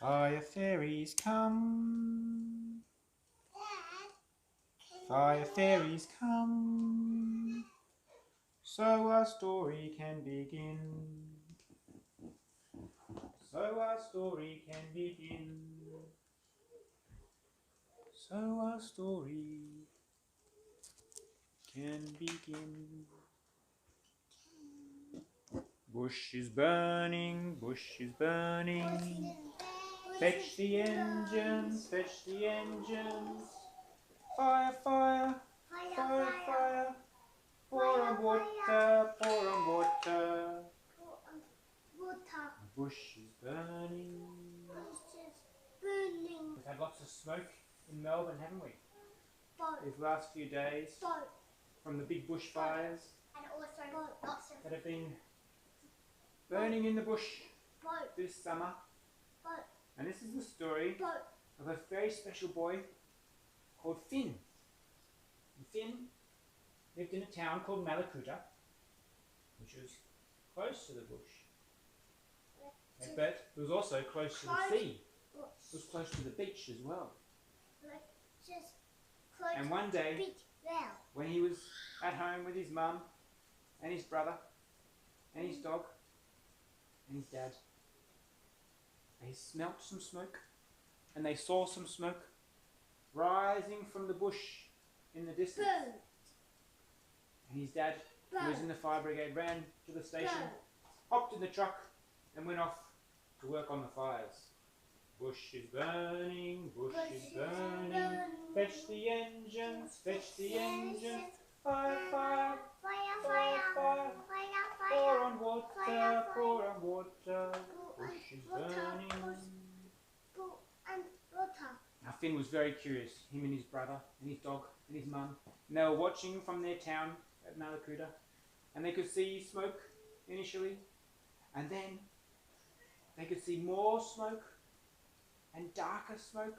Fire fairies come, fire fairies come, so our story can begin. So our story can begin. So our story can begin. Bush is burning, bush is burning. Fetch the engines, fetch the engines. Fire, fire, fire, fire. Pour on water, pour on water. The bush is burning. We've had lots of smoke in Melbourne, haven't we? These last few days from the big bushfires that have been burning in the bush this summer. And this is the story of a very special boy called Finn. And Finn lived in a town called Mallacoota, which was close to the bush. But it was also close to the sea. It was close to the beach as well. And one day, when he was at home with his mum and his brother and his dog and his dad, they smelt some smoke and they saw some smoke rising from the bush in the distance. And his dad, who was in the fire brigade, ran to the station, hopped in the truck and went off to work on the fires. Bush is burning, bush is burning. Fetch the engines, fetch the engines. Fire, fire, fire, fire. Pour on water, pour on water. Bush is burning. Now Finn was very curious, him and his brother and his dog and his mum. And they were watching from their town at Mallacoota. And they could see smoke initially. And then they could see more smoke and darker smoke.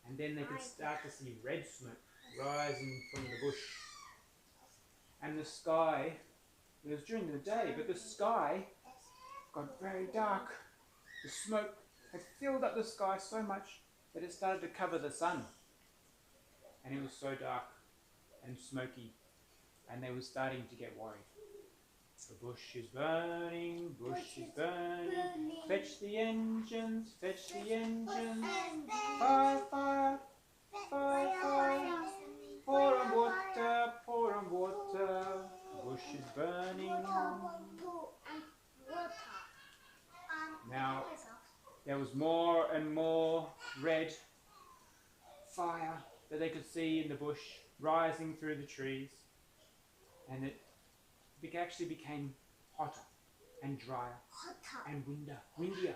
And then they could start to see red smoke rising from the bush. And the sky, it was during the day, but the sky got very dark. The smoke had filled up the sky so much that it started to cover the sun. And it was so dark and smoky, and they were starting to get worried. The bush is burning, bush is burning. Fetch the engines, fetch the engines. Fire, fire, fire, fire. Pour on water, pour on water. The bush is burning. Now, there was more and more red fire that they could see in the bush rising through the trees, and it actually became hotter and drier and windier.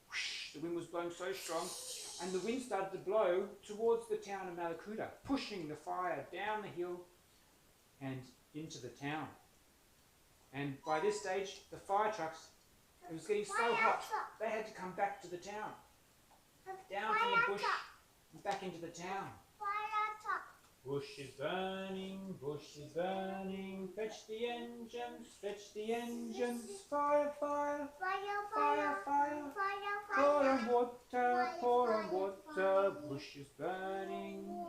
Whoosh, the wind was blowing so strong, and the wind started to blow towards the town of Mallacoota, pushing the fire down the hill and into the town. And by this stage, the fire trucks, it was getting so hot, they had to come back to the town, down from the bush and back into the town. Bush is burning, bush is burning. Fetch the engines, fetch the engines. Fire, fire, fire, fire. Pour on water, pour on water. Bush is burning.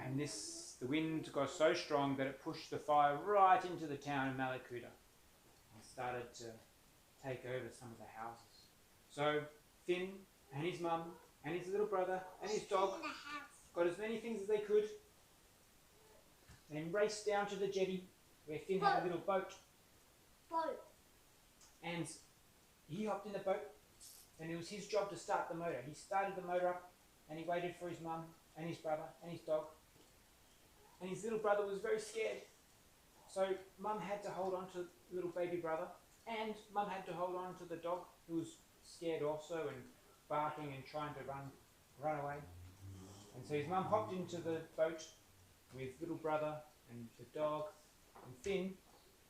And the wind got so strong that it pushed the fire right into the town of Mallacoota and started to take over some of the houses. So Finn and his mum and his little brother and his dog got as many things as they could, then raced down to the jetty where Finn had a little boat. And he hopped in the boat, and it was his job to start the motor. He started the motor up, and he waited for his mum and his brother and his dog. And his little brother was very scared. So mum had to hold on to little baby brother, and mum had to hold on to the dog, who was scared also and barking and trying to run away. And so his mum hopped into the boat with little brother and the dog, and Finn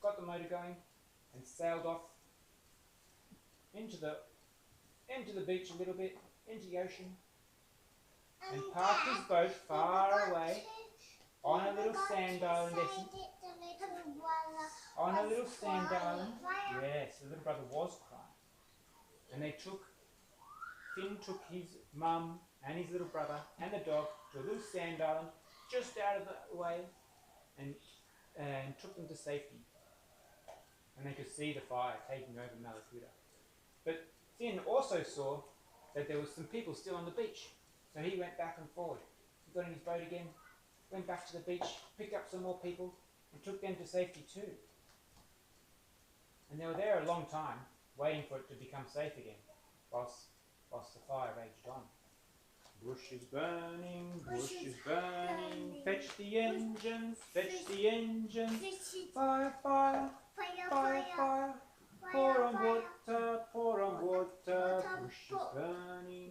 got the motor going and sailed off into the beach a little bit, into the ocean, and parked his boat far away on a little sand island. On a little sand island. Yes, the little brother was crying. And they took Finn took his mum and his little brother and the dog to a little sand island just out of the way and took them to safety. And they could see the fire taking over Mallacoota. But Finn also saw that there was some people still on the beach. So he went back and forward. He got in his boat again, went back to the beach, picked up some more people and took them to safety too. And they were there a long time, waiting for it to become safe again, whilst the fire raged on. Bush is burning, bush is burning, fetch the engines, fetch the engines, fire, fire, fire, fire, pour on water, bush is burning.